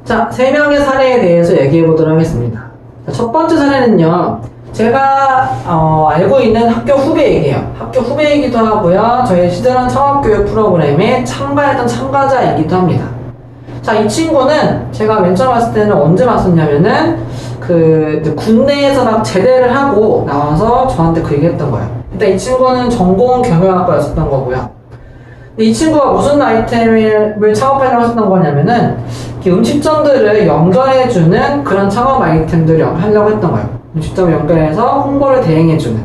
자, 3명의 사례에 대해서 얘기해 보도록 하겠습니다. 자, 첫 번째 사례는요, 제가 알고 있는 학교 후배이기요. 학교 후배이기도 하고요. 저희 시드런 창업교육 프로그램에 참가했던 참가자이기도 합니다. 자, 이 친구는 제가 맨 처음 봤을 때는 언제 봤었냐면은 군대에서 막 제대를 하고 나와서 저한테 그 얘기 했던 거예요. 일단 이 친구는 전공 경영학과였었던 거고요. 근데 이 친구가 무슨 아이템을 창업하려고 했었던 거냐면은 음식점들을 연결해주는 그런 창업 아이템들을 하려고 했던 거예요. 음식점을 연결해서 홍보를 대행해주는.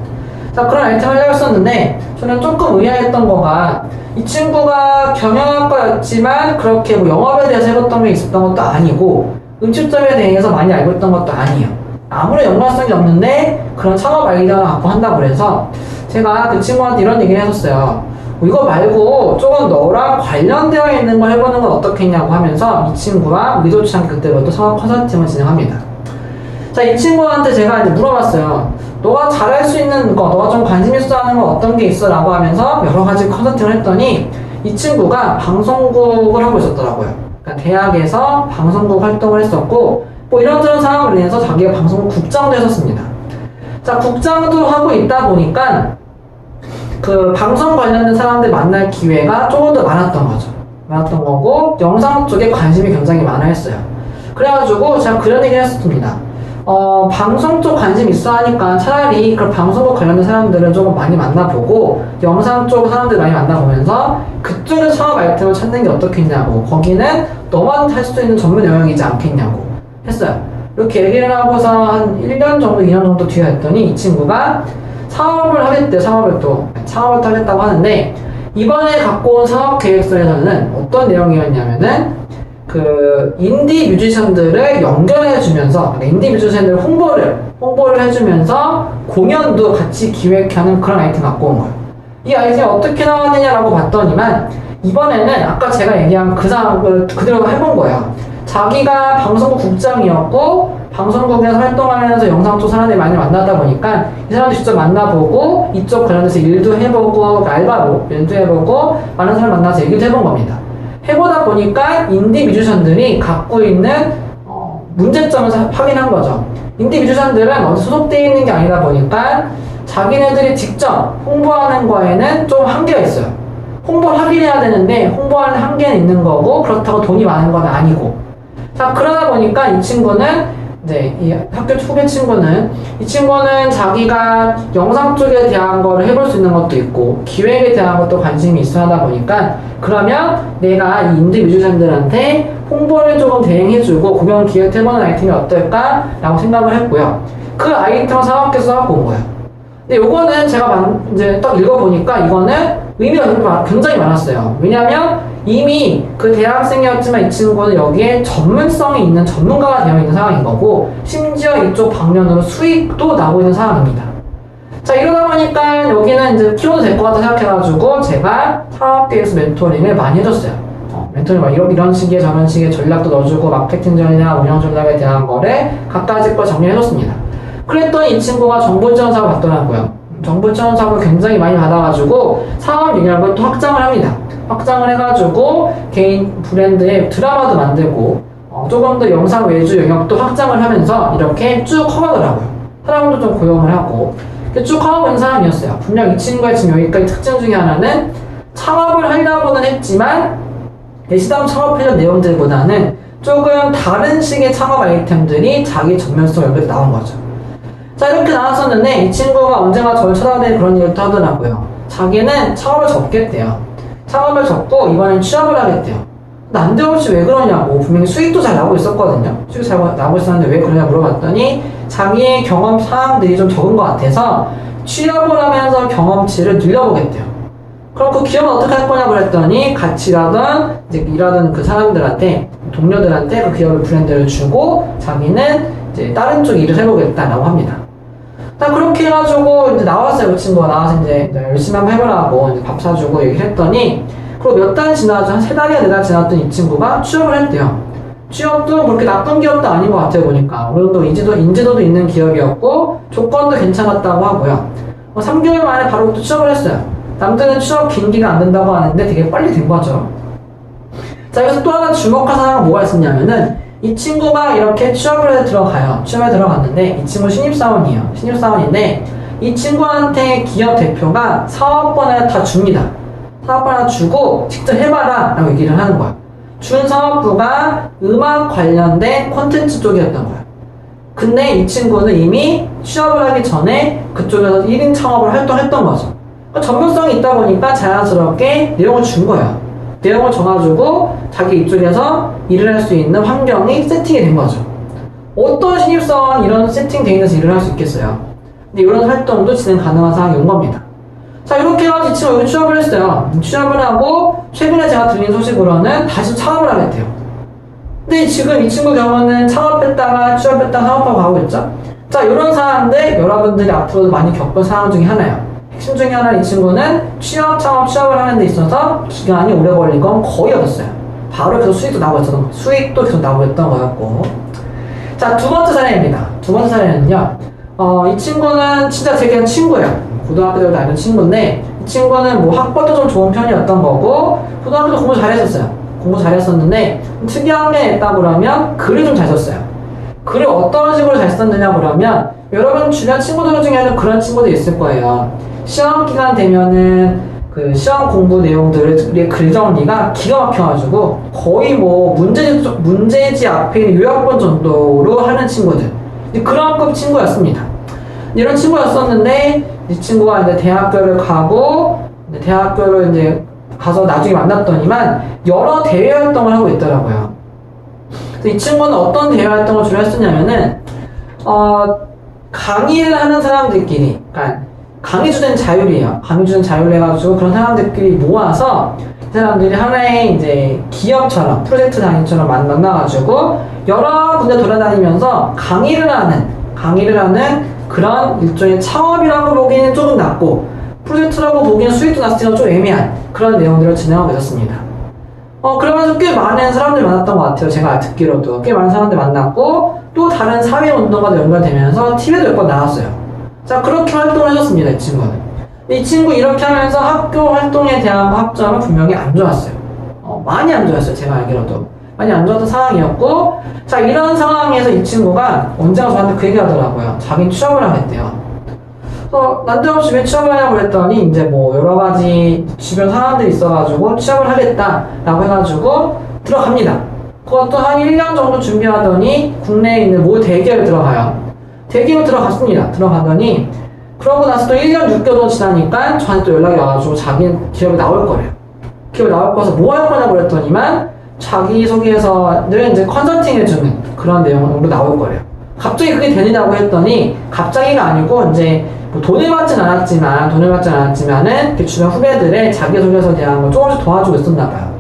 자, 그런 아이템을 하려고 했었는데 저는 조금 의아했던 거가 이 친구가 경영학과였지만 그렇게 뭐 영업에 대해서 해봤던 게 있었던 것도 아니고 음식점에 대해서 많이 알고 있던 것도 아니에요. 아무런 연관성이 없는데 그런 창업 아이디어를 갖고 한다고 그래서 제가 그 친구한테 이런 얘기를 했었어요. 이거 말고 조금 너랑 관련되어 있는 걸 해보는 건 어떻겠냐고 하면서 이 친구와 의도치 않게 그때부터 창업 컨설팅을 진행합니다. 자, 이 친구한테 제가 이제 물어봤어요. 너가 잘할 수 있는 거, 너가 좀 관심 있어 하는 건 어떤 게 있어? 라고 하면서 여러 가지 컨설팅을 했더니 이 친구가 방송국을 하고 있었더라고요. 그러니까 대학에서 방송국 활동을 했었고 뭐 이런저런 상황으로 인해서 자기가 방송국 국장도 했었습니다. 자, 국장도 하고 있다 보니까 그 방송 관련된 사람들 만날 기회가 조금 더 많았던 거죠. 많았던 거고 영상 쪽에 관심이 굉장히 많아 했어요. 그래가지고 제가 그런 얘기를 했었습니다. 방송 쪽 관심 있어 하니까 차라리 그 방송국 관련된 사람들은 조금 많이 만나보고 영상 쪽 사람들 많이 만나보면서 그쪽에서 창업 아이템을 찾는 게 어떻겠냐고, 거기는 너만 할 수 있는 전문 영역이지 않겠냐고 했어요. 이렇게 얘기를 하고서 한 1년 정도, 2년 정도 뒤에 했더니 이 친구가 사업을 하겠대요. 사업을 또 하겠다고 하는데 이번에 갖고 온 사업계획서에서는 어떤 내용이었냐면은 그 인디 뮤지션들을 연결해주면서 인디 뮤지션들 홍보를 해주면서 공연도 같이 기획하는 그런 아이템 갖고 온 거예요. 이 아이템이 어떻게 나왔느냐라고 봤더니만 이번에는 아까 제가 얘기한 그 사업을 그대로 해본 거예요. 자기가 방송국 국장이었고 방송국에서 활동하면서 영상 쪽 사람들이 많이 만나다 보니까 이 사람들 직접 만나보고 이쪽 관련해서 일도 해보고 알바로 일도 해보고 많은 사람 만나서 얘기도 해본 겁니다. 해보다 보니까 인디 뮤지션들이 갖고 있는 문제점을 확인한 거죠. 인디 뮤지션들은 어디 소속되어 있는 게 아니다 보니까 자기네들이 직접 홍보하는 거에는 좀 한계가 있어요. 홍보를 하긴 해야 되는데 홍보하는 한계는 있는 거고 그렇다고 돈이 많은 건 아니고. 자, 그러다 보니까 이 친구는 이 학교 후배 친구는 자기가 영상 쪽에 대한 거를 해볼 수 있는 것도 있고 기획에 대한 것도 관심이 있어 하다 보니까 그러면 내가 이 인디 뮤지션들한테 홍보를 조금 대행해주고 공연 기획해보는 아이템이 어떨까? 라고 생각을 했고요. 그 아이템을 사업계에서 하고 온 거예요. 근데 요거는 제가 이제 딱 읽어보니까 이거는 의미가 굉장히 많았어요. 왜냐면 이미 그 대학생이었지만 이 친구는 여기에 전문성이 있는 전문가가 되어 있는 상황인 거고 심지어 이쪽 방면으로 수익도 나고 있는 상황입니다. 자, 이러다 보니까 여기는 이제 키워도 될 것 같다 생각해가지고 제가 사업계에서 멘토링을 많이 해줬어요. 멘토링 막 이런 식의 저런 식의 전략도 넣어주고 마케팅 전략이나 운영 전략에 대한 거를 각가지 걸 정리해줬습니다. 그랬더니 이 친구가 정보 지원 사업을 받더라고요. 정보 지원 사업을 굉장히 많이 받아가지고 사업 영역을 또 확장을 합니다. 확장을 해가지고 개인 브랜드의 드라마도 만들고 조금 더 영상 외주 영역도 확장을 하면서 이렇게 쭉 커가더라고요. 사람도 좀 고용을 하고 쭉 커가고 있는 사람이었어요. 분명 이 친구의 지금 여기까지 특징 중에 하나는 창업을 하려고는 했지만 시다운 창업하려는 내용들보다는 조금 다른 식의 창업 아이템들이 자기 전면성 연결이 나온 거죠. 자, 이렇게 나왔었는데 이 친구가 언젠가 저를 찾아다니는 그런 얘기를 하더라고요. 자기는 창업을 접겠대요. 창업을 접고 이번엔 취업을 하겠대요. 난데없이 왜 그러냐고, 분명히 수익도 잘 나고 있었거든요. 수익 잘 나고 있었는데 왜 그러냐 물어봤더니 자기의 경험 사항들이 좀 적은 것 같아서 취업을 하면서 경험치를 늘려보겠대요. 그럼 그 기업은 어떻게 할 거냐고 그랬더니 같이 일하던 그 사람들한테, 동료들한테 그 기업의 브랜드를 주고 자기는 이제 다른 쪽 일을 해보겠다라고 합니다. 딱 그렇게 해가지고 이제 나왔어요. 그 친구가 나와서 이제 열심히 한번 해보라고 이제 밥 사주고 얘기를 했더니 그리고 몇 달 지나서 한 3달이나 4달 지났더니 이 친구가 취업을 했대요. 취업도 그렇게 나쁜 기업도 아닌 것 같아요. 보니까 어느 정도 인지도도 있는 기업이었고 조건도 괜찮았다고 하고요. 3개월 만에 바로 또 취업을 했어요. 남들은 취업 긴기가 안 된다고 하는데 되게 빨리 된 거죠. 자, 여기서 또 하나 주목할 사항은 뭐가 있었냐면은 이 친구가 이렇게 취업을 들어가요. 취업에 들어갔는데 이 친구 신입사원이에요. 신입사원인데 이 친구한테 기업 대표가 사업권을 다 줍니다. 사업권 하나 주고 직접 해봐라 라고 얘기를 하는 거야. 준 사업부가 음악 관련된 콘텐츠 쪽이었던 거야. 근데 이 친구는 이미 취업을 하기 전에 그쪽에서 1인 창업을 활동했던 거죠. 전문성이 있다 보니까 자연스럽게 내용을 준 거예요. 내용을 줘가지고 자기 이쪽에서 일을 할 수 있는 환경이 세팅이 된 거죠. 어떤 신입사원 이런 세팅되어 있는 데서 일을 할 수 있겠어요. 근데 이런 활동도 진행 가능한 상황이 온 겁니다. 자, 이렇게 해서 이 친구가 여기 취업을 했어요. 취업을 하고 최근에 제가 들린 소식으로는 다시 창업을 하겠대요. 근데 지금 이 친구 경우는 창업했다가 취업했다가 창업하고 가고 있죠. 자, 이런 상황들 여러분들이 앞으로도 많이 겪을 상황 중에 하나예요. 핵심 중에 하나는 이 친구는 취업을 하는 데 있어서 기간이 오래 걸린 건 거의 없었어요. 바로 계속 수익도 나오고 있었던 거, 수익도 계속 나오고 있던 거였고. 자, 두 번째 사례입니다. 두 번째 사례는요, 이 친구는 진짜 되게 친구예요. 고등학교 때부터 알던 친구인데, 이 친구는 뭐 학벌도 좀 좋은 편이었던 거고, 고등학교도 공부 잘했었어요. 공부 잘했었는데, 특이한 게 있다고 그러면 글을 좀 잘 썼어요. 글을 어떤 식으로 잘 썼느냐 그러면, 여러분 주변 친구들 중에는 그런 친구도 있을 거예요. 시험 기간 되면은 그 시험 공부 내용들의 글 정리가 기가 막혀가지고 거의 뭐 문제지 앞에 있는 요약본 정도로 하는 친구들. 그런 급 친구였습니다. 이런 친구였었는데 이 친구가 이제 대학교를 가고 대학교를 이제 가서 나중에 만났더니만 여러 대외 활동을 하고 있더라고요. 그래서 이 친구는 어떤 대외 활동을 주로 했었냐면은 강의를 하는 사람들끼리, 그러니까 강의 주제는 자율이에요. 강의 주제는 자율 해가지고 그런 사람들끼리 모아서 그 사람들이 하나의 이제 기업처럼 프로젝트 단위처럼 만나가지고 여러 군데 돌아다니면서 강의를 하는 그런 일종의 창업이라고 보기에는 조금 낮고 프로젝트라고 보기에는 수익도 났을 때 좀 애매한 그런 내용들을 진행하고 있었습니다. 그러면서 꽤 많은 사람들 만났던 것 같아요. 제가 듣기로도 꽤 많은 사람들 만났고 또 다른 사회운동과도 연결되면서 TV에도 몇 번 나왔어요. 자, 그렇게 활동을 해줬습니다. 이 친구는. 이 친구 이렇게 하면서 학교 활동에 대한 학점은 분명히 안 좋았어요. 많이 안 좋았어요. 제가 알기로도. 많이 안 좋았던 상황이었고, 자, 이런 상황에서 이 친구가 언젠가 저한테 그 얘기 하더라고요. 자기는 취업을 하겠대요. 그래서 난데없이 왜 취업을 하냐고 그랬더니 이제 뭐 여러 가지 주변 상황들이 있어가지고 취업을 하겠다라고 해가지고 들어갑니다. 그것도 한 1년 정도 준비하더니 국내에 있는 모 대기업에 들어가요. 대기업 들어갔습니다. 들어가더니 그러고 나서 또 1년 6개월 지나니까 저한테 또 연락이 와가지고 자기는 기업에 나올 거래요. 기업에 나올 거라서 뭐 할 거냐고 그랬더니만 자기소개서 늘 이제 컨설팅 해주는 그런 내용으로 나올 거래요. 갑자기 그게 되느냐고 했더니 갑자기가 아니고 이제 뭐 돈을 받진 않았지만은 주변 후배들의 자기소개서에 대한 걸 조금씩 도와주고 있었나 봐요.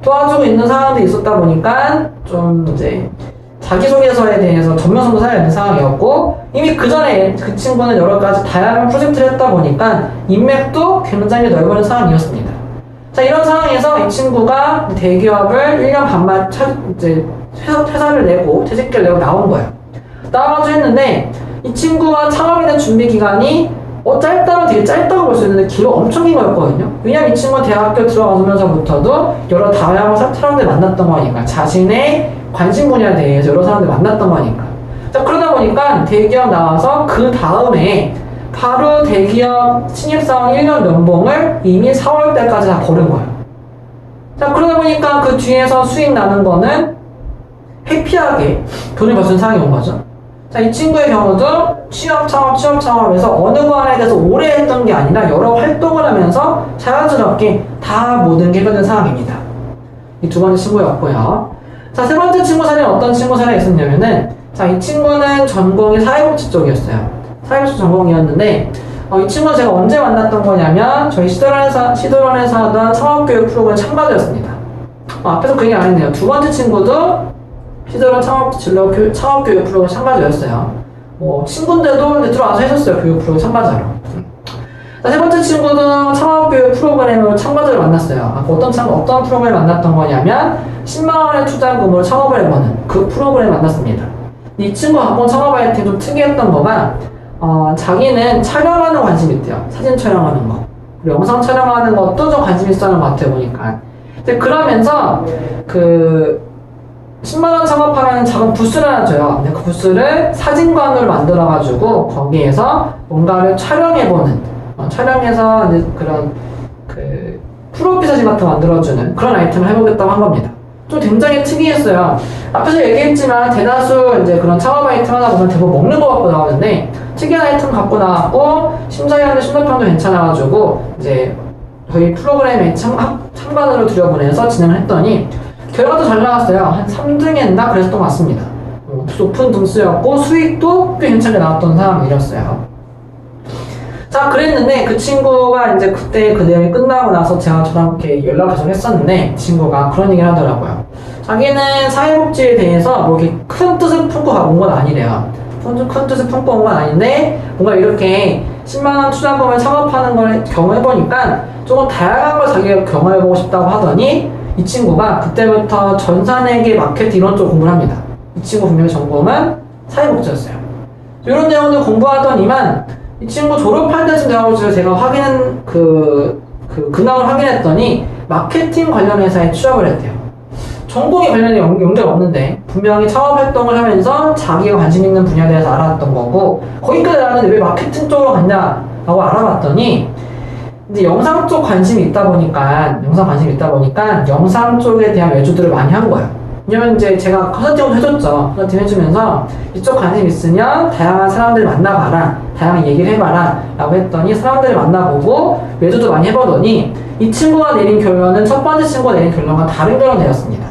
도와주고 있는 상황들이 있었다 보니까 좀 이제 자기소개서에 대해서 전면성도 살아있는 상황이었고 이미 그 전에 그 친구는 여러 가지 다양한 프로젝트를 했다 보니까 인맥도 굉장히 넓은 상황이었습니다. 자, 이런 상황에서 이 친구가 대기업을 1년 반만 이제 퇴사를 내고 퇴직기를 내고 나온 거예요. 나와가지고 했는데 이 친구가 창업에 대한 준비 기간이 짧다면 되게 짧다고 볼 수 있는데 길어 엄청 긴 거였거든요. 왜냐면 이 친구가 대학교 들어가면서부터도 여러 다양한 사람들 만났던 거니까 자신의 관심 분야에 대해서 여러 사람들 만났던 거니까. 자, 그러다 보니까 대기업 나와서 그 다음에 바로 대기업 신입사원 1년 연봉을 이미 4월 때까지 다 벌은 거예요. 자, 그러다 보니까 그 뒤에서 수익 나는 거는 해피하게 돈을 벌 수 있는 상황이 온 거죠. 자, 이 친구의 경우도 취업 창업에서 어느 거 하나에 대해서 오래 했던 게 아니라 여러 활동을 하면서 자연스럽게 다 모든 게 해결된 상황입니다. 이 두 번째 친구였고요. 자, 세 번째 친구 사례는 어떤 친구 사례가 있었냐면은, 자, 이 친구는 전공이 사회복지 쪽이었어요. 사회복지 전공이었는데, 이 친구는 제가 언제 만났던 거냐면, 저희 시도론에서 하던 창업교육 프로그램 참가자였습니다. 앞에서 그 얘기 안 했네요. 두 번째 친구도 시도론 창업교육 프로그램 참가자였어요. 친구인데도 들어와서 했었어요. 교육 프로그램 참가자로. 자, 세 번째 친구도 창업교육 프로그램으로 참가자를 만났어요. 어떤 프로그램을 만났던 거냐면 10만원의 투자금으로 창업을 해보는 그 프로그램을 만났습니다. 이 친구가 갖고 온 창업 아이템이 좀 특이했던 거가 자기는 촬영하는 관심이 있대요. 사진 촬영하는 거 그리고 영상 촬영하는 것도 좀 관심 있어 하는 것 같아요. 보니까 그러면서 10만원 창업하면 작은 부스를 하나 줘요. 근데 그 부스를 사진관으로 만들어가지고 거기에서 뭔가를 촬영해보는, 촬영해서 이제 그런 그 프로필 사진 같은 거 만들어주는 그런 아이템을 해보겠다고 한 겁니다. 좀 굉장히 특이했어요. 앞에서 얘기했지만 대다수 이제 그런 창업 아이템 하다 보면 대부분 먹는 거 갖고 나오는데 특이한 아이템 갖고 나왔고 심사위원들 심사평도 괜찮아가지고 이제 저희 프로그램에 참관으로 들여보내서 진행을 했더니 결과도 잘 나왔어요. 한 3등 했나 그랬던 것 같습니다. 높은 등수였고 수익도 꽤 괜찮게 나왔던 상황이었어요. 자, 그랬는데 그 친구가 이제 그때 그 내용이 끝나고 나서 제가 저랑 이렇게 연락을 계속 했었는데 친구가 그런 얘기를 하더라고요. 자기는 사회복지에 대해서 뭐 이렇게 큰 뜻을 품고 온 건 아니래요. 큰 뜻을 품고 온 건 아닌데 뭔가 이렇게 10만원 투자금을 창업하는 걸 경험해보니까 조금 다양한 걸 자기가 경험해보고 싶다고 하더니 이 친구가 그때부터 전산회계 마케팅 이런 쪽 공부를 합니다. 이 친구 분명히 전공은 사회복지였어요. 이런 내용들 공부하더니만 이 친구 졸업할 때쯤 돼가지고 제가 근황을 확인했더니 마케팅 관련 회사에 취업을 했대요. 전공이 관련이 연결 없는데 분명히 창업 활동을 하면서 자기가 관심 있는 분야에 대해서 알았던 거고 거기까지 알았는데 왜 마케팅 쪽으로 갔냐라고 알아봤더니 이제 영상 쪽 관심이 있다 보니까 영상 쪽에 대한 외주들을 많이 한 거예요. 왜냐면 이제 제가 컨설팅을 해줬죠. 컨설팅 해주면서 이쪽 관심 있으면 다양한 사람들 만나봐라, 다양한 얘기를 해봐라 라고 했더니 사람들을 만나보고 외주도 많이 해보더니 이 친구가 내린 결론은 첫 번째 친구가 내린 결론과 다른 결론을 내렸습니다.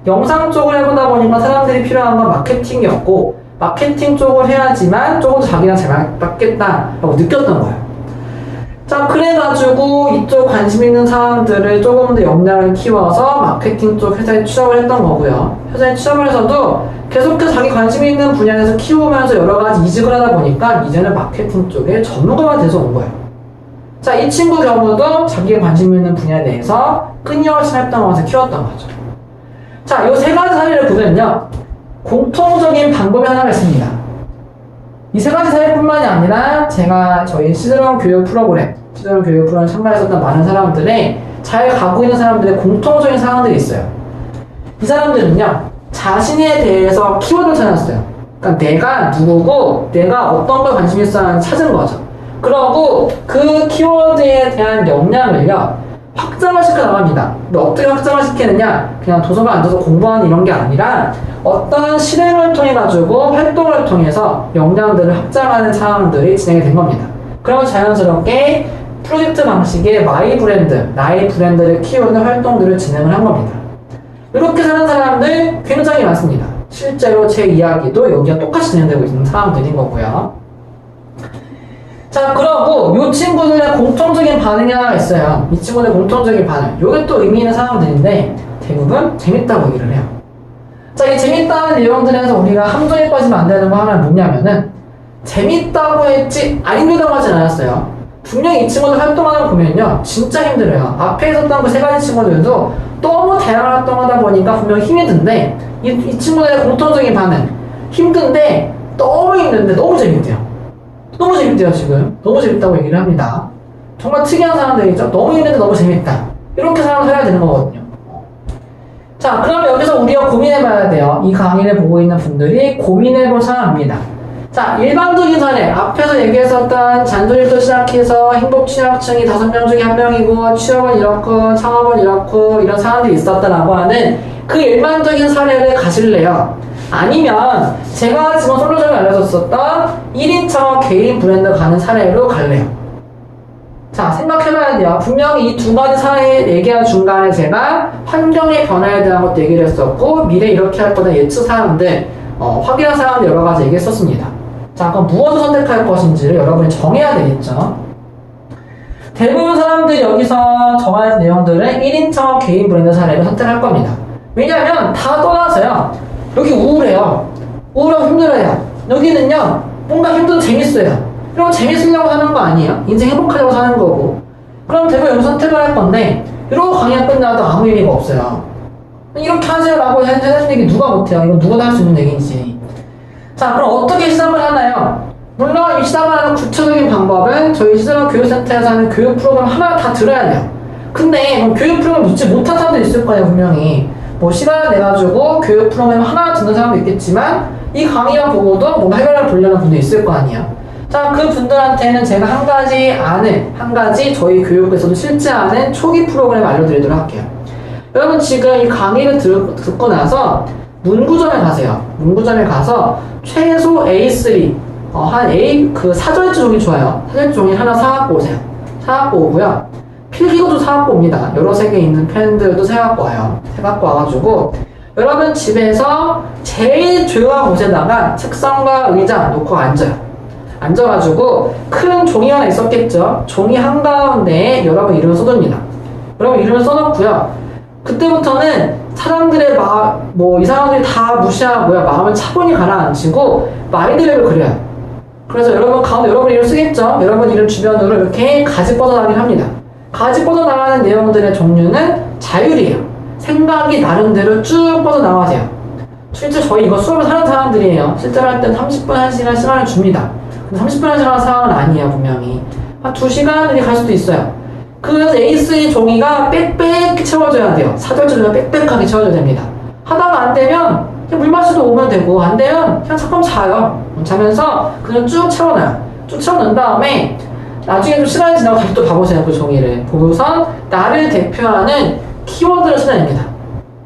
영상 쪽을 해보다 보니까 사람들이 필요한 건 마케팅이었고 마케팅 쪽을 해야지만 조금 더 자기랑 잘 맞겠다라고 느꼈던 거예요. 자, 그래가지고 이쪽 관심 있는 사람들을 조금 더 역량을 키워서 마케팅 쪽 회사에 취업을 했던 거고요. 회사에 취업을 해서도 계속해서 자기 관심 있는 분야에서 키우면서 여러 가지 이직을 하다 보니까 이제는 마케팅 쪽에 전문가가 돼서 온 거예요. 자, 이 친구 경우도 자기가 관심 있는 분야에 대해서 끊임없이 활동하면서 키웠던 거죠. 자, 이 세 가지 사례를 보면요. 공통적인 방법이 하나가 있습니다. 이 세 가지 사례뿐만이 아니라 제가 저희 시드런 교육 프로그램 참가했었던 많은 사람들의 잘 가고 있는 사람들의 공통적인 상황들이 있어요. 이 사람들은요, 자신에 대해서 키워드를 찾았어요. 그러니까 내가 누구고 내가 어떤 걸 관심 있어 하는지 찾은 거죠. 그러고 그 키워드에 대한 역량을요, 확장을 시켜 나갑니다. 근데 어떻게 확장을 시키느냐? 그냥 도서관 앉아서 공부하는 이런 게 아니라 어떤 실행을 통해 가지고 활동을 통해서 역량들을 확장하는 상황들이 진행이 된 겁니다. 그러면 자연스럽게 프로젝트 방식의 마이 브랜드, 나의 브랜드를 키우는 활동들을 진행을 한 겁니다. 이렇게 사는 사람들 굉장히 많습니다. 실제로 제 이야기도 여기가 똑같이 진행되고 있는 상황들인 거고요. 자, 그러고 이 친구들의 공통적인 반응이 하나 있어요. 이 친구들의 공통적인 반응. 이게 또 의미 있는 상황들인데 대부분 재밌다고 얘기를 해요. 자, 이 재밌다는 내용들에서 우리가 함정에 빠지면 안 되는 거 하나는 뭐냐면은 재밌다고 했지 안 힘들다고 하진 않았어요. 분명히 이 친구들 활동하는 거 보면요, 진짜 힘들어요. 앞에 있었던 그 세 가지 친구들도 너무 다양한 활동하다 보니까 분명히 힘이 든데 이 친구들의 공통적인 반응, 힘든데 너무 힘든데 너무 재밌대요. 너무 재밌대요. 지금 너무 재밌다고 얘기를 합니다. 정말 특이한 사람들이죠. 너무 힘든데 너무 재밌다, 이렇게 사람을 해야 되는 거거든요. 자, 그러면 여기서 우리가 고민해봐야 돼요. 이 강의를 보고 있는 분들이 고민해볼 사항입니다. 자, 일반적인 사례, 앞에서 얘기했었던 잔소리부터 시작해서 행복 취약층이 5명 중에 1명이고 취업은 이렇고 창업은 이렇고 이런 사람들이 있었다라고 하는 그 일반적인 사례를 가실래요? 아니면 제가 지금 솔로전에 알려줬었던 1인 창업 개인 브랜드 가는 사례로 갈래요? 자, 생각해봐야 돼요. 분명히 이 두 가지 사례 얘기한 중간에 제가 환경의 변화에 대한 것도 얘기를 했었고 미래 이렇게 할 거다 예측 사항들, 확인한 사항들 여러 가지 얘기했었습니다. 자, 그럼 무엇을 선택할 것인지를 여러분이 정해야 되겠죠. 대부분 사람들이 여기서 정할 내용들은 1인 창업 개인 브랜드 사례를 선택할 겁니다. 왜냐하면 다 떠나서요, 여기 우울해요. 우울하고 힘들어요. 여기는요, 뭔가 힘들고 재밌어요. 그럼 재밌으려고 하는 거 아니에요? 인생 행복하려고 사는 거고. 그럼 대부분 여기서 선택을 할 건데 이러고 강의가 끝나도 아무 의미가 없어요. 이렇게 하세요라고 해주는 얘기 누가 못해요? 이건 누구나 할 수 있는 얘기인지. 자, 그럼 어떻게 시작을 하나요? 물론 이 시작을 하는 구체적인 방법은 저희 시드런 교육센터에서 하는 교육 프로그램 하나 다 들어야 돼요. 근데 교육 프로그램 듣지 못한 사람도 있을 거예요. 분명히 뭐 시간을 내가지고 교육 프로그램 하나 듣는 사람도 있겠지만 이 강의만 보고도 뭔가 해결을 보려는 분도 있을 거 아니야. 자, 그 분들한테는 제가 한 가지 저희 교육에서도 실제 하는 초기 프로그램을 알려드리도록 할게요. 여러분 지금 이 강의를 듣고 나서 문구점에 가세요. 문구점에 가서 최소 A3 한 A 그 사절지 종이 좋아요. 사절지 종이 하나 사갖고 오세요. 사갖고 오고요. 필기구도 사갖고 옵니다. 여러 색에 있는 펜들도 사갖고 와요. 사갖고 와가지고 여러분 집에서 제일 조용한 곳에다가 책상과 의자 놓고 앉아요. 앉아가지고 큰 종이 하나 있었겠죠. 종이 한가운데에 여러분 이름을 써둡니다. 여러분 이름을 써놓고요. 그때부터는 사람들의 이 사람들이 다 무시하고요. 마음을 차분히 가라앉히고 마인드맵을 그려요. 그래서 여러분 가운데 여러분 이름 쓰겠죠? 여러분 이름 주변으로 이렇게 가지 뻗어나가기를 합니다. 가지 뻗어나가는 내용들의 종류는 자율이에요. 생각이 나름대로 쭉 뻗어나가세요. 실제 저희 이거 수업을 하는 사람들이에요. 실제로 할 땐 30분, 1시간 시간을 줍니다. 근데 30분, 1시간 상황은 아니에요, 분명히. 한 2시간이 갈 수도 있어요. 그래서 A3 종이가 빽빽히 채워져야 돼요. 사절지 종이가 빽빽하게 채워져야 됩니다. 하다가 안 되면 그냥 물 마시러 오면 되고, 안 되면 그냥 잠깐 자요. 자면서 그냥 쭉 채워놔요. 쭉 채워놓은 다음에 나중에 좀 시간이 지나고 다시 또 봐보세요. 그 종이를 보고선 나를 대표하는 키워드를 찾아냅니다.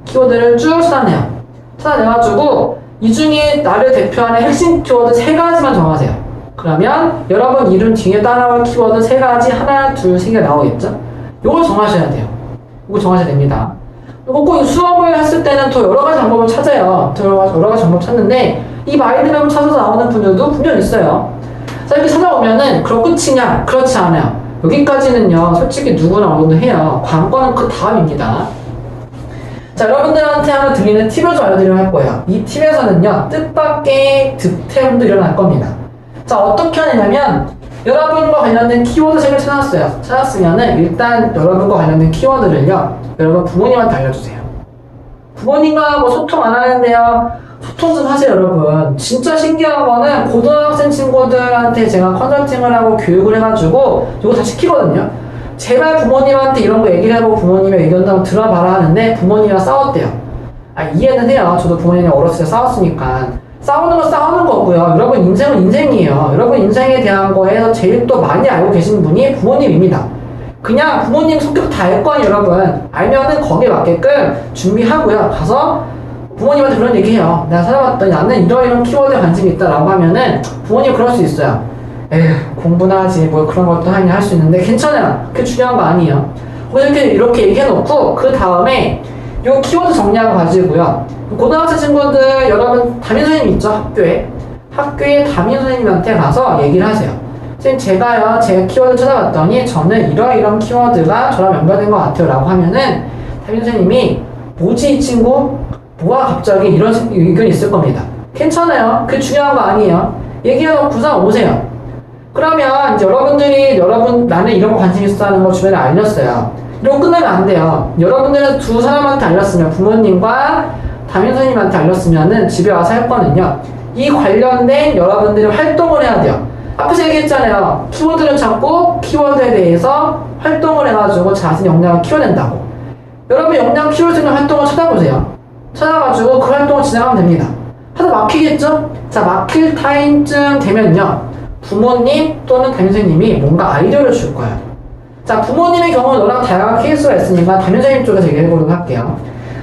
키워드를 쭉 찾아내요. 찾아내가지고 이 중에 나를 대표하는 핵심 키워드 3가지만 정하세요. 그러면 여러분 이름 뒤에 따라올 키워드 3가지 하나, 둘, 3개 나오겠죠? 요걸 정하셔야 돼요. 요거 정하셔야 됩니다. 요거 꼭 수업을 했을 때는 더 여러 가지 방법을 찾아요. 더 여러 가지 방법 찾는데 이 마인드맵을 찾아서 나오는 분들도 분명 있어요. 자, 이렇게 찾아오면은 그럼 끝이냐? 그렇지 않아요. 여기까지는요, 솔직히 누구나 어느 정도 해요. 관건은 그 다음입니다. 자, 여러분들한테 하나 드리는 팁을 좀 알려드리려고 할 거예요. 이 팁에서는요, 뜻밖의 득템도 일어날 겁니다. 자, 어떻게 하냐면, 여러분과 관련된 키워드 책을 찾았어요. 찾았으면은, 일단 여러분과 관련된 키워드를요, 여러분 부모님한테 알려주세요. 부모님과 뭐 소통 안 하는데요, 소통 좀 하세요, 여러분. 진짜 신기한 거는 고등학생 친구들한테 제가 컨설팅을 하고 교육을 해가지고 이거 다 시키거든요. 제발 부모님한테 이런 거 얘기를 해보고 부모님의 의견도 한번 들어봐라 하는데 부모님이랑 싸웠대요. 이해는 해요. 저도 부모님이랑 어렸을 때 싸웠으니까. 싸우는 건 싸우는 거고요. 여러분 인생은 인생이에요. 여러분 인생에 대한 거에서 제일 또 많이 알고 계신 분이 부모님입니다. 그냥 부모님 성격 다 알 거 아니에요, 여러분. 알면은 거기에 맞게끔 준비하고요. 가서 부모님한테 그런 얘기해요. 내가 찾아봤더니 나는 이런 키워드에 관심이 있다라고 하면은 부모님 그럴 수 있어요. 에휴, 공부나 하지 뭐 그런 것도 하긴 할 수 있는데 괜찮아요. 그게 중요한 거 아니에요. 그래서 이렇게 얘기해놓고 그 다음에 요 키워드 정리하고 가지고요. 고등학생 친구들 여러분 담임 선생님 있죠? 학교에 담임 선생님한테 가서 얘기를 하세요. 선생님 제가 키워드 찾아봤더니 저는 이런 키워드가 저랑 연결된 것 같아요 라고 하면은 담임 선생님이 뭐지 이 친구? 뭐가 갑자기 이런 의견이 있을 겁니다. 괜찮아요. 그게 중요한 거 아니에요. 얘기해놓고서 오세요. 그러면 이제 나는 이런 거 관심 있어 하는 거 주변에 알렸어요. 이러고 끝나면 안 돼요. 여러분들은 두 사람한테 알렸으면, 부모님과 담임 선생님한테 알렸으면은 집에 와서 할 거는요, 이 관련된 여러분들이 활동을 해야 돼요. 앞에서 얘기했잖아요. 키워드를 찾고 키워드에 대해서 활동을 해가지고 자신의 역량을 키워낸다고. 여러분 역량 키울 수 있는 활동을 찾아보세요. 찾아가지고 그 활동을 진행하면 됩니다. 하다 막히겠죠? 자, 막힐 타임쯤 되면요, 부모님 또는 담임선생님이 뭔가 아이디어를 줄 거예요. 자, 부모님의 경우는 너랑 다양한 케이스가 있으니까 담임선생님 쪽에서 얘기해보도록 할게요.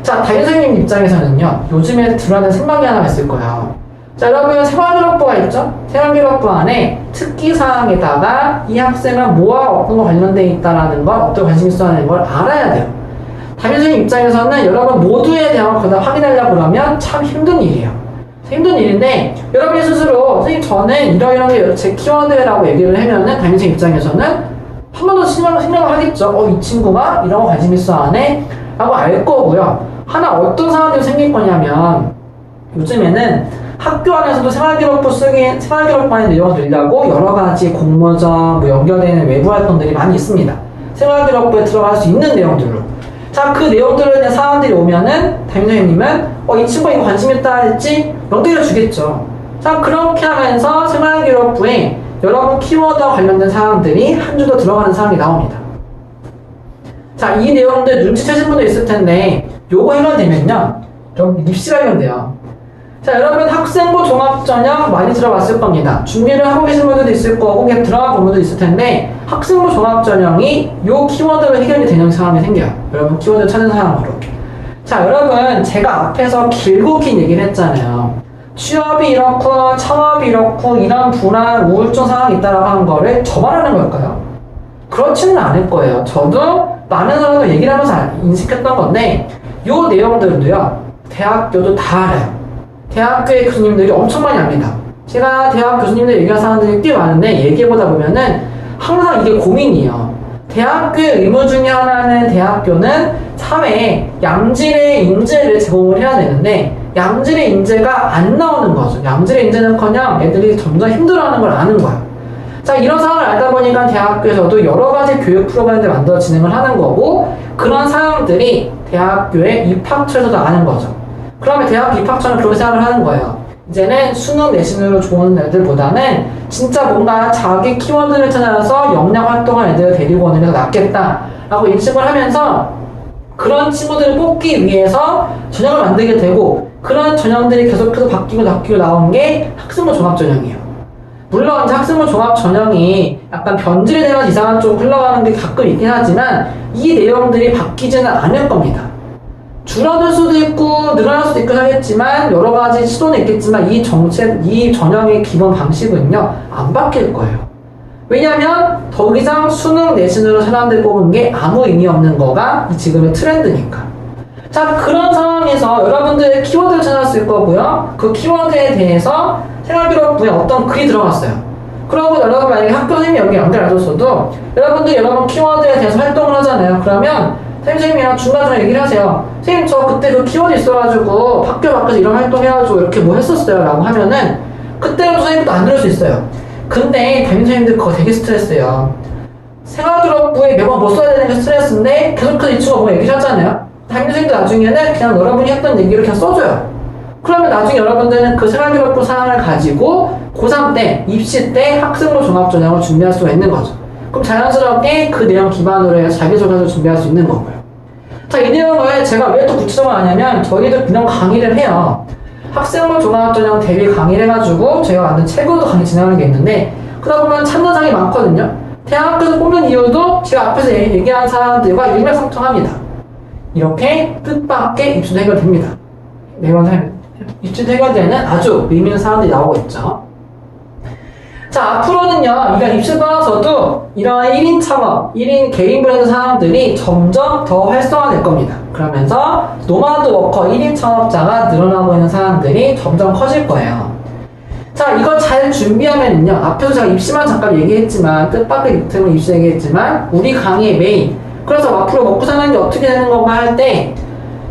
자, 담임선생님 입장에서는요, 요즘에 들어가는 생방이 하나 있을 거예요. 자, 여러분 생활기록부가 있죠? 생활기록부 안에 특기사항에다가 이 학생은 뭐와 어떤 거 관련되어 있다라는 걸, 어떤 관심 있어 하는 걸 알아야 돼요. 담임선생님 입장에서는 여러분 모두에 대한 걸 거다 확인하려고 그러면 참 힘든 일이에요. 힘든 일인데 여러분이 스스로 선생님 저는 이런 게 제 키워드라고 얘기를 하면은 담임선생님 입장에서는 한 번 더 생각을 하겠죠. 이 친구가 이런 거 관심 있어 하네? 라고 알 거고요. 하나 어떤 상황이 생길 거냐면 요즘에는 학교 안에서도 생활기록부안의 내용을 들려고 여러 가지 공모전, 연결되는 외부 활동들이 많이 있습니다. 생활기록부에 들어갈 수 있는 내용들로. 자, 그 내용들에 대한 사람들이 오면은 담임선생님은 이 친구가 이거 관심 있다 했지? 명대를 주겠죠. 자, 그렇게 하면서 생활기록부에 여러분 키워드와 관련된 사람들이 한 줄 더 들어가는 사람이 나옵니다. 자, 이 내용들 눈치채신 분도 있을 텐데 요거 해결되면요, 여러분 입시가 해결돼요. 자, 여러분 학생부 종합전형 많이 들어봤을 겁니다. 준비를 하고 계신 분들도 있을 거고 그냥 들어간 분들도 있을 텐데, 학생부 종합전형이 요 키워드로 해결이 되는 상황이 생겨요. 여러분 키워드 찾는 상황으로. 자, 여러분 제가 앞에서 길고 긴 얘기를 했잖아요. 취업이 이렇고 창업이 이렇고 이런 불안, 우울증 상황이 있다라고 하는 거를 저만 하는 걸까요? 그렇지는 않을 거예요. 저도 많은 사람들 얘기를 하면서 인식했던 건데, 요 내용들도요, 대학교도 다 알아요. 대학교의 교수님들이 엄청 많이 압니다. 제가 대학 교수님들 얘기하는 사람들이 꽤 많은데, 얘기해보다 보면은 항상 이게 고민이에요. 대학교의 의무 중에 하나는 대학교는 사회에 양질의 인재를 제공을 해야 되는데, 양질의 인재가 안 나오는 거죠. 양질의 인재는커녕 애들이 점점 힘들어하는 걸 아는 거야. 자, 이런 상황을 알다 보니까 대학교에서도 여러 가지 교육 프로그램을 만들어 진행을 하는 거고, 그런 사람들이 대학교의 입학처에서도 아는 거죠. 그러면 대학 입학처는 그렇게 생각을 하는 거예요. 이제는 수능 내신으로 좋은 애들보다는 진짜 뭔가 자기 키워드를 찾아서 역량 활동한 애들을 데리고 오는 게 더 낫겠다라고 인식을 하면서, 그런 친구들을 뽑기 위해서 전형을 만들게 되고, 그런 전형들이 계속해서 바뀌고 나온 게 학생부 종합전형이에요. 물론 이제 학생부 종합전형이 약간 변질이 되면서 이상한 쪽으로 흘러가는 게 가끔 있긴 하지만, 이 내용들이 바뀌지는 않을 겁니다. 줄어들 수도 있고 늘어날 수도 있고 하겠지만, 여러 가지 시도는 있겠지만, 이 전형의 기본 방식은요 안 바뀔 거예요. 왜냐면 더 이상 수능 내신으로 사람들 뽑은 게 아무 의미 없는 거가 이 지금의 트렌드니까. 자, 그런 상황에서 여러분들의 키워드를 찾았을 거고요, 그 키워드에 대해서 생활기록부에 어떤 글이 들어갔어요. 그러고 여러분 만약에 학교 선생님이 여기 연결 안 줬어도 여러분들 여러분 키워드에 대해서 활동을 하잖아요. 그러면 선생님이랑 중간중간 얘기를 하세요. 선생님 저 그때 그 키워드 있어가지고 학교 밖에서 이런 활동해가지고 이렇게 뭐 했었어요 라고 하면은, 그때는 선생님도 안 들을 수 있어요. 근데 담임 선생님들 그거 되게 스트레스예요. 생활기록부에 매번 뭐 써야 되는 게 스트레스인데 계속해서 이 친구가 뭐 얘기를 하잖아요. 담임 선생님도 나중에는 그냥 여러분이 했던 얘기를 그냥 써줘요. 그러면 나중에 여러분들은 그 생활기록부 사항을 가지고 고3 때, 입시 때 학생부 종합전형을 준비할 수가 있는 거죠. 그럼 자연스럽게 그 내용 기반으로 해서 자기소개서 준비할 수 있는 거고요. 자, 이 내용을 제가 왜 또 구체적으로 하냐면, 저희도 그냥 강의를 해요. 학생부 종합전형 대비 강의를 해가지고 저희가 만든 책으로도 강의 진행하는 게 있는데, 그러다 보면 찾는 사람이 많거든요. 대학교에서 뽑는 이유도 제가 앞에서 얘기한 사람들과 일맥상통합니다. 이렇게 뜻밖의 입시도 해결됩니다. 매번 입시도 해결되는 아주 의미 있는 사람들이 나오고 있죠. 자, 앞으로는요, 이런 입시를 떠나서도 이러한 1인 창업, 1인 개인 브랜드 사람들이 점점 더 활성화될 겁니다. 그러면서 노마드 워커 1인 창업자가 늘어나고 있는 사람들이 점점 커질 거예요. 자, 이걸 잘 준비하면은요, 앞에서 제가 입시만 잠깐 얘기했지만, 뜻밖의 이템을 입시 얘기했지만, 우리 강의의 메인, 그래서 앞으로 먹고 사는 게 어떻게 되는 건가 할 때,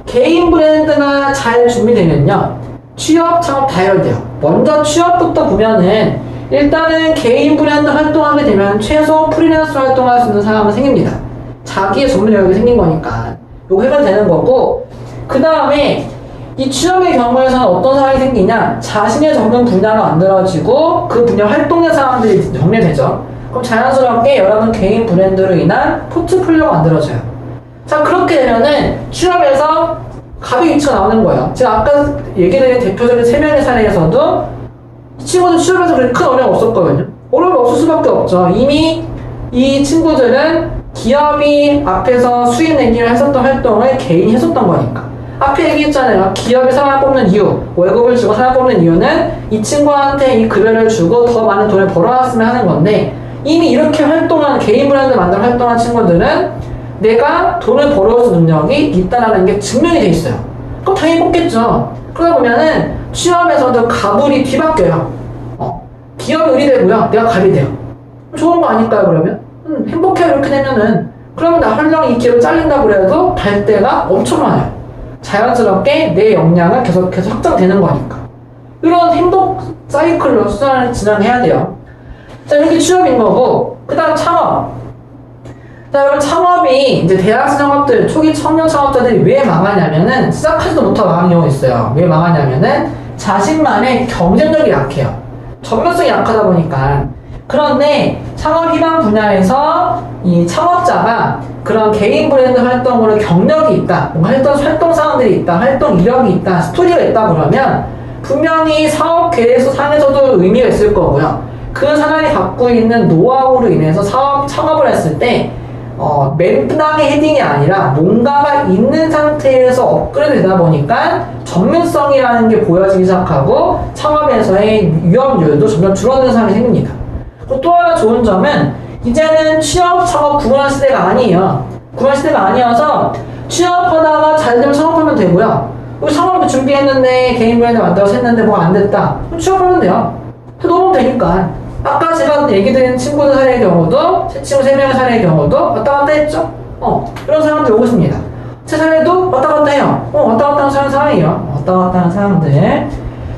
개인 브랜드가 잘 준비되면요, 취업, 창업 다 해결돼요. 먼저 취업부터 보면은, 일단은 개인 브랜드 활동하게 되면 최소 프리랜서 활동할 수 있는 상황은 생깁니다. 자기의 전문 영역이 생긴 거니까. 요거 해결되는 거고, 그 다음에 이 취업의 경우에서는 어떤 상황이 생기냐, 자신의 전문 분야가 만들어지고 그 분야 활동의 사람들이 정리되죠. 그럼 자연스럽게 여러분 개인 브랜드로 인한 포트폴리오가 만들어져요. 자, 그렇게 되면은 취업에서 갑의 위치가 나오는 거예요. 제가 아까 얘기드린 대표적인 3명의 사례에서도 이 친구들 취업에서 그렇게 큰 어려움 없었거든요. 어려움이 없을 수밖에 없죠. 이미 이 친구들은 기업이 앞에서 수익 내기를 했었던 활동을 개인이 했었던 거니까. 앞에 얘기했잖아요. 기업이 사람을 뽑는 이유, 월급을 주고 사람을 뽑는 이유는 이 친구한테 이 급여를 주고 더 많은 돈을 벌어왔으면 하는 건데, 이미 이렇게 활동한, 개인 브랜드 만들어 활동한 친구들은 내가 돈을 벌어올 수 능력이 있다는 게 증명이 돼 있어요. 그럼 당연히 뽑겠죠. 그러다 보면은 취업에서도 갑을이 뒤바뀌어요. 기업이 을이 되고요, 내가 갑이 돼요. 좋은 거 아닐까요, 그러면? 행복해요, 이렇게 되면은. 그러면 나 헐렁 이 기업을 잘린다고 그래도 갈 데가 엄청 많아요. 자연스럽게 내 역량은 계속해서 확장되는 거니까. 이런 행복 사이클로 수단을 진행해야 돼요. 자, 이렇게 취업인 거고, 그 다음 창업. 자, 여러분 창업이 이제 대학생 창업들, 초기 청년 창업자들이 왜 망하냐면은, 시작하지도 못하고 망하는 경우가 있어요. 왜 망하냐면은 자신만의 경쟁력이 약해요. 전문성이 약하다 보니까 그런데 창업 희망 분야에서 이 창업자가 그런 개인 브랜드 활동으로 경력이 있다, 뭔가 활동 사항들이 있다, 활동 이력이 있다, 스토리가 있다 그러면 분명히 사업 계획서 상에서도 의미가 있을 거고요. 그 사람이 갖고 있는 노하우로 인해서 창업을 했을 때 맨땅의 헤딩이 아니라 뭔가가 있는 상태에서 업그레이드 되다 보니까 전문성이라는 게 보여지기 시작하고 창업에서의 위험률도 점점 줄어드는 상황이 생깁니다. 그리고 또 하나 좋은 점은 이제는 취업, 창업 구분할 시대가 아니에요. 구분할 시대가 아니어서 취업하다가 잘 되면 창업하면 되고요. 우리 창업을 준비했는데 개인 브랜드 만들어서 했는데 뭐가 안 됐다. 그럼 취업하면 돼요. 넣으면 되니까. 아까 제가 얘기 드린 친구들 사례의 경우도, 제 친구 3명의 사례의 경우도 왔다 갔다 했죠? 이런 사람들 오고 있습니다. 제 사례도 왔다 갔다 해요. 왔다 갔다 하는 상황이에요. 왔다 갔다 하는 사람들.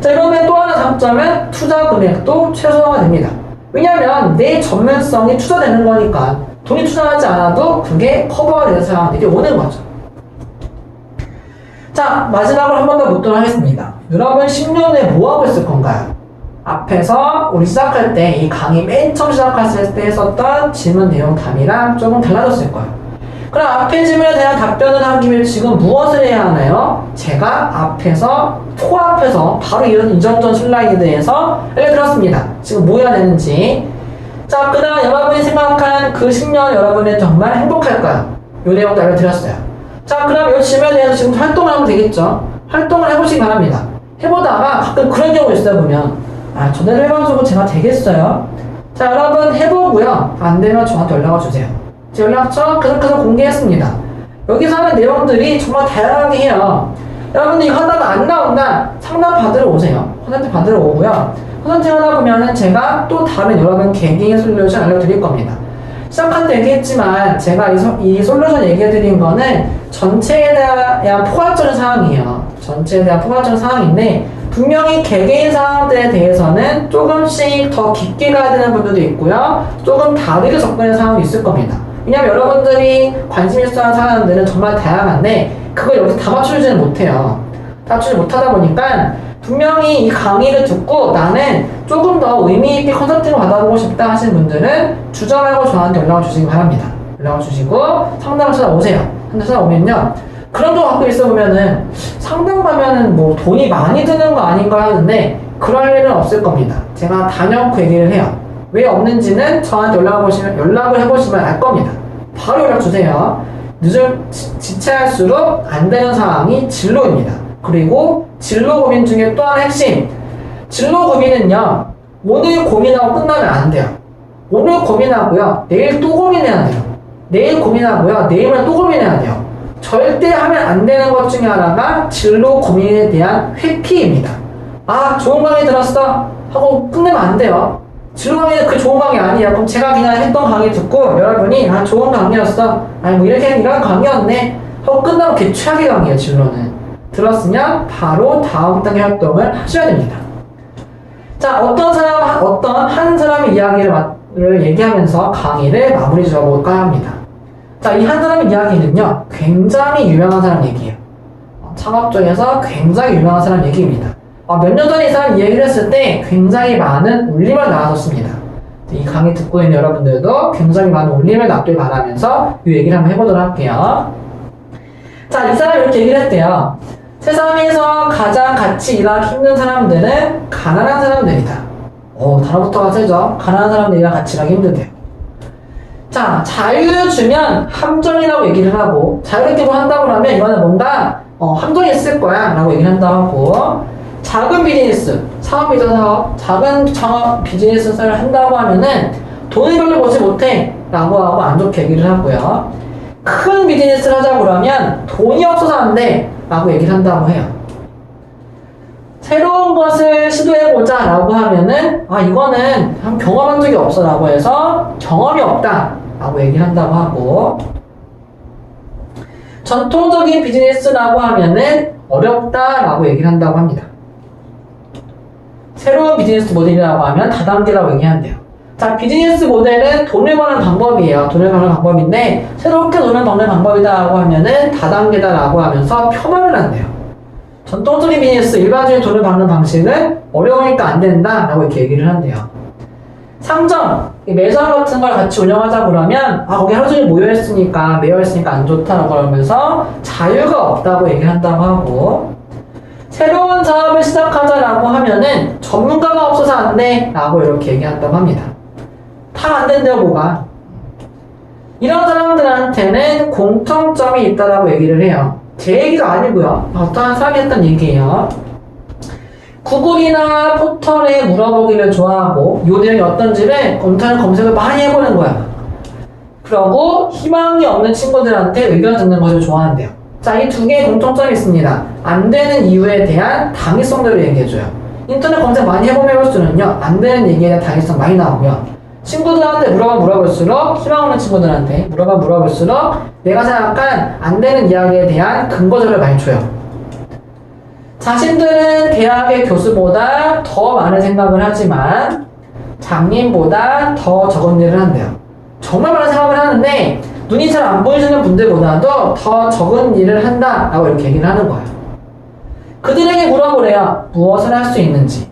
자, 이러면 또 하나 장점은 투자 금액도 최소화가 됩니다. 왜냐면 내 전문성이 투자되는 거니까 돈이 투자하지 않아도 그게 커버가 되는 사람들이 오는 거죠. 자, 마지막으로 한 번 더 묻도록 하겠습니다. 여러분 10년 후에 뭐 하고 있을 건가요? 앞에서 우리 시작할 때 이 강의 맨 처음 시작했을 때 했었던 질문 내용 답이랑 조금 달라졌을 거예요. 그럼 앞에 질문에 대한 답변을 하기 위해 지금 무엇을 해야 하나요? 제가 앞에서 코앞에서 바로 이런 이전전 슬라이드에서 알려드렸습니다. 지금 뭐 해야 되는지. 자, 그 다음 여러분이 생각한 그 10년 여러분은 정말 행복할까요? 이 내용도 알려드렸어요. 자, 그럼 이 질문에 대해서 지금 활동을 하면 되겠죠? 활동을 해보시기 바랍니다. 해보다가 가끔 그런 경우가 있다 보면 전화를 해봐서 제가 되겠어요? 자, 여러분 해보고요. 안 되면 저한테 연락을 주세요. 제 연락처 계속해서 공개했습니다. 여기서 하는 내용들이 정말 다양하게 해요. 여러분들 이거 하다가 안 나온다, 상담 받으러 오세요. 컨설팅 받으러 오고요. 컨설팅 하다 보면은 제가 또 다른 여러분 개개인 솔루션 알려드릴 겁니다. 시작할 때 얘기했지만 제가 이 솔루션 얘기해드린 거는 전체에 대한 포괄적인 사항이에요. 전체에 대한 포괄적인 사항인데 분명히 개개인 사항들에 대해서는 조금씩 더 깊게 가야 되는 분들도 있고요. 조금 다르게 접근하는 상황도 있을 겁니다. 왜냐면 여러분들이 관심 있어 하는 사항들은 정말 다양한데 그걸 여기서 다 맞춰주지는 못해요. 다 맞추지 못하다 보니까 분명히 이 강의를 듣고 나는 조금 더 의미있게 컨설팅을 받아보고 싶다 하시는 분들은 주저말고 저한테 연락을 주시기 바랍니다. 연락을 주시고 상담을 찾아오세요. 상담 찾아오면요. 그런 거 갖고 있어 보면은 상담 가면은 뭐 돈이 많이 드는 거 아닌가 하는데 그럴 일은 없을 겁니다. 제가 단연코 얘기를 해요. 왜 없는지는 저한테 연락을 해보시면 알 겁니다. 바로 연락 주세요. 지체할수록 안 되는 상황이 진로입니다. 그리고 진로 고민 중에 또 하나 핵심. 진로 고민은요, 오늘 고민하고 끝나면 안 돼요. 오늘 고민하고요, 내일 또 고민해야 돼요. 내일 고민하고요, 내일은 또 고민해야 돼요. 절대 하면 안 되는 것 중에 하나가 진로 고민에 대한 회피입니다. 좋은 강의 들었어? 하고 끝내면 안 돼요. 진로 강의는 그 좋은 강의 아니에요. 그럼 제가 그냥 했던 강의 듣고 여러분이 좋은 강의였어. 뭐 이런 강의였네. 하고 끝나면 그게 최악의 강의예요, 진로는. 들었으면 바로 다음 단계 활동을 하셔야 됩니다. 자, 어떤 한 사람의 이야기를 얘기하면서 강의를 마무리 지어볼까 합니다. 자, 이 한 사람의 이야기는요, 굉장히 유명한 사람 얘기예요. 창업 쪽에서 굉장히 유명한 사람 얘기입니다. 몇 년 전에 이 사람 얘기를 했을 때 굉장히 많은 울림을 나왔었습니다. 이 강의 듣고 있는 여러분들도 굉장히 많은 울림을 낳길 바라면서 이 얘기를 한번 해보도록 할게요. 자, 이 사람이 이렇게 얘기를 했대요. 세상에서 가장 같이 일하기 힘든 사람들은 가난한 사람들이다. 단어부터가 세죠? 가난한 사람들이랑 같이 일하기 힘들대요. 자, 자유를 주면 함정이라고 얘기를 하고, 자유롭게 뭐 한다고 하면 이거는 뭔가 함정이 있을 거야 라고 얘기를 한다고 하고, 작은 비즈니스, 사업이죠, 사업. 작은 창업 비즈니스를 한다고 하면은 돈을 별로 벌지 못해 라고 하고 안 좋게 얘기를 하고요. 큰 비즈니스를 하자고 그러면 돈이 없어서 안 돼 라고 얘기를 한다고 해요. 새로운 것을 시도해보자 라고 하면은 이거는 경험한 적이 없어 라고 해서 경험이 없다 라고 얘기를 한다고 하고, 전통적인 비즈니스라고 하면은 어렵다 라고 얘기를 한다고 합니다. 새로운 비즈니스 모델이라고 하면 다단계라고 얘기한대요. 자, 비즈니스 모델은 돈을 버는 방법이에요. 돈을 버는 방법인데 새롭게 돈을 버는 방법이다라고 하면은 다단계다라고 하면서 폄하를 한대요. 전통적인 비즈니스, 일반적인 돈을 버는 방식은 어려우니까 안 된다라고 이렇게 얘기를 한대요. 상점, 매점 같은 걸 같이 운영하자 그러면 거기 하루 종일 모여있으니까 매여있으니까 안 좋다라고 그러면서 자유가 없다고 얘기를 한다고 하고, 새로운 사업을 시작하자라고 하면은 전문가가 없어서 안 돼 라고 이렇게 얘기한다고 합니다. 다 안 된대요, 뭐가. 이런 사람들한테는 공통점이 있다라고 얘기를 해요. 제 얘기가 아니고요, 어떠한 사람이 했던 얘기예요. 구글이나 포털에 물어보기를 좋아하고 요 내용이 어떤지를 인터넷 검색을 많이 해보는 거야. 그러고 희망이 없는 친구들한테 의견 듣는 것을 좋아한대요. 자, 이 두 개의 공통점이 있습니다. 안 되는 이유에 대한 당위성들을 얘기해줘요. 인터넷 검색 많이 해보면 해볼수록요, 안 되는 얘기에 대한 당위성 많이 나오고요. 친구들한테 물어볼수록, 희망 없는 친구들한테 물어볼수록 내가 생각한 안 되는 이야기에 대한 근거들을 많이 줘요. 자신들은 대학의 교수보다 더 많은 생각을 하지만 장님보다 더 적은 일을 한대요. 정말 많은 생각을 하는데 눈이 잘 안 보이시는 분들보다도 더 적은 일을 한다라고 이렇게 얘기를 하는 거예요. 그들에게 물어보래요. 무엇을 할 수 있는지.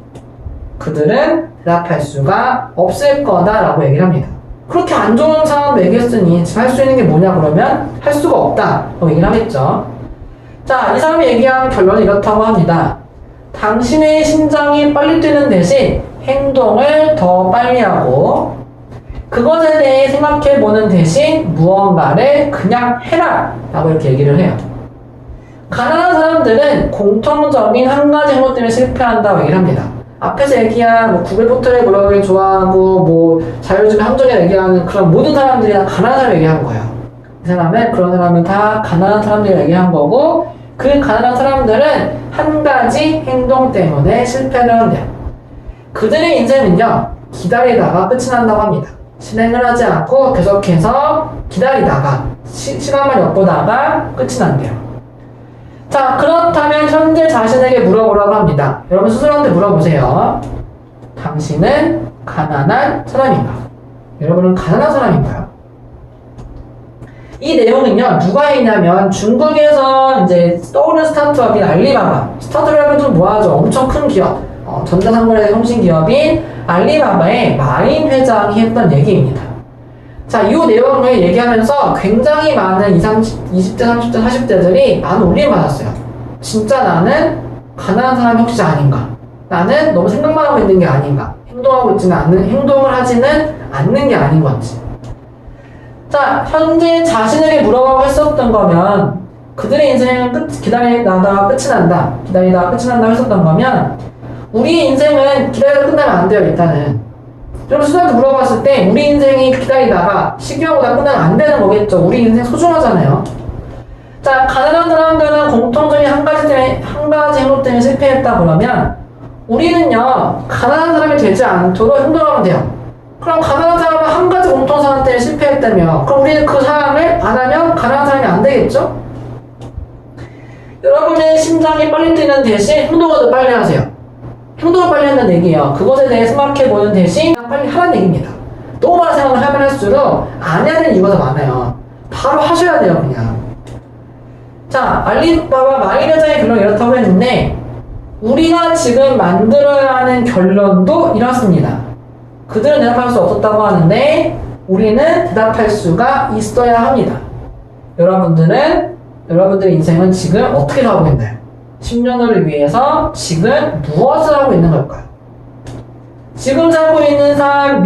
그들은 대답할 수가 없을 거다라고 얘기를 합니다. 그렇게 안 좋은 상황을 얘기했으니 지금 할 수 있는 게 뭐냐 그러면 할 수가 없다라고 얘기를 하겠죠. 자, 이 사람이 얘기한 결론은 이렇다고 합니다. 당신의 심장이 빨리 뛰는 대신 행동을 더 빨리 하고 그것에 대해 생각해보는 대신 무언가를 그냥 해라 라고 이렇게 얘기를 해요. 가난한 사람들은 공통적인 한 가지 행동 때문에 실패한다고 얘기를 합니다. 앞에서 얘기한 구글 포털에 물어보기 좋아하고 자율주의 함정에 얘기하는 그런 모든 사람들이 다 가난한 사람을 얘기한 거예요. 그런 사람은 다 가난한 사람들이 얘기한 거고, 그 가난한 사람들은 한 가지 행동 때문에 실패를 한대요. 그들의 인생은요, 기다리다가 끝이 난다고 합니다. 실행을 하지 않고 계속해서 기다리다가 시간만 엿보다가 끝이 난대요. 자, 그렇다면 현재 자신에게 물어보라고 합니다. 여러분 스스로한테 물어보세요. 당신은 가난한 사람인가? 여러분은 가난한 사람인가요? 이 내용은요, 누가 했냐면 중국에서 이제 떠오르는 스타트업인 알리바바. 스타트업이라면 좀 뭐하죠? 엄청 큰 기업. 전자상물의 성신 기업인 알리바바의 마인 회장이 했던 얘기입니다. 자, 이 내용을 얘기하면서 굉장히 많은 20대, 30대, 40대들이 많은 울림을 받았어요. 진짜 나는 가난한 사람이 혹시 아닌가? 나는 너무 생각만 하고 있는 게 아닌가? 행동을 하지는 않는 게 아닌 건지. 자, 현재 자신에게 물어보고 했었던 거면 그들의 인생은 기다리다가 끝이 난다 했었던 거면 우리의 인생은 기다리다가 끝나면 안 돼요, 일단은. 여러분 수사한테 물어봤을 때 우리 인생이 기다리다가 시기하고다 끝나면 안 되는 거겠죠. 우리 인생 소중하잖아요. 자, 가난한 사람들은 공통적인 한 가지 행동 때문에 실패했다 그러면 우리는요, 가난한 사람이 되지 않도록 행동하면 돼요. 그럼 가난한 사람은 한 가지 공통사항 때문에 실패했다며 그럼 우리는 그 사항을 안 하면 가난한 사람이 안 되겠죠? 여러분의 심장이 빨리 뛰는 대신 행동을 더 빨리 하세요. 행동을 빨리 한다는 얘기예요. 그것에 대해 생각해보는 대신 그냥 빨리 하라는 얘기입니다. 너무 많은 생각을 하면 할수록 안 해야 되는 이유가 더 많아요. 바로 하셔야 돼요, 그냥. 자, 알리바바 마인 회장의 결론이 이렇다고 했는데 우리가 지금 만들어야 하는 결론도 이렇습니다. 그들은 대답할 수 없었다고 하는데 우리는 대답할 수가 있어야 합니다. 여러분들의 인생은 지금 어떻게 살고 있나요? 10년을 위해서 지금 무엇을 하고 있는 걸까요? 지금 살고 있는 삶,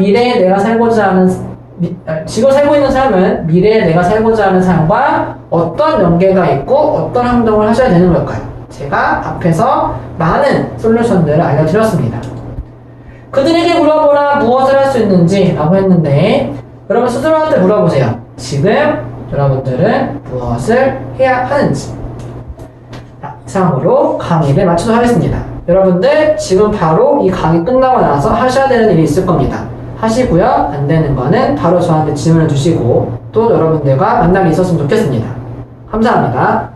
지금 살고 있는 삶은 미래에 내가 살고자 하는 삶과 어떤 연계가 있고 어떤 행동을 하셔야 되는 걸까요? 제가 앞에서 많은 솔루션들을 알려드렸습니다. 그들에게 물어보라 무엇을 할 수 있는지 라고 했는데 여러분 스스로한테 물어보세요. 지금 여러분들은 무엇을 해야 하는지. 자, 이상으로 강의를 마치도록 하겠습니다. 여러분들 지금 바로 이 강의 끝나고 나서 하셔야 되는 일이 있을 겁니다. 하시고요. 안 되는 거는 바로 저한테 질문을 주시고 또 여러분들과 만남이 있었으면 좋겠습니다. 감사합니다.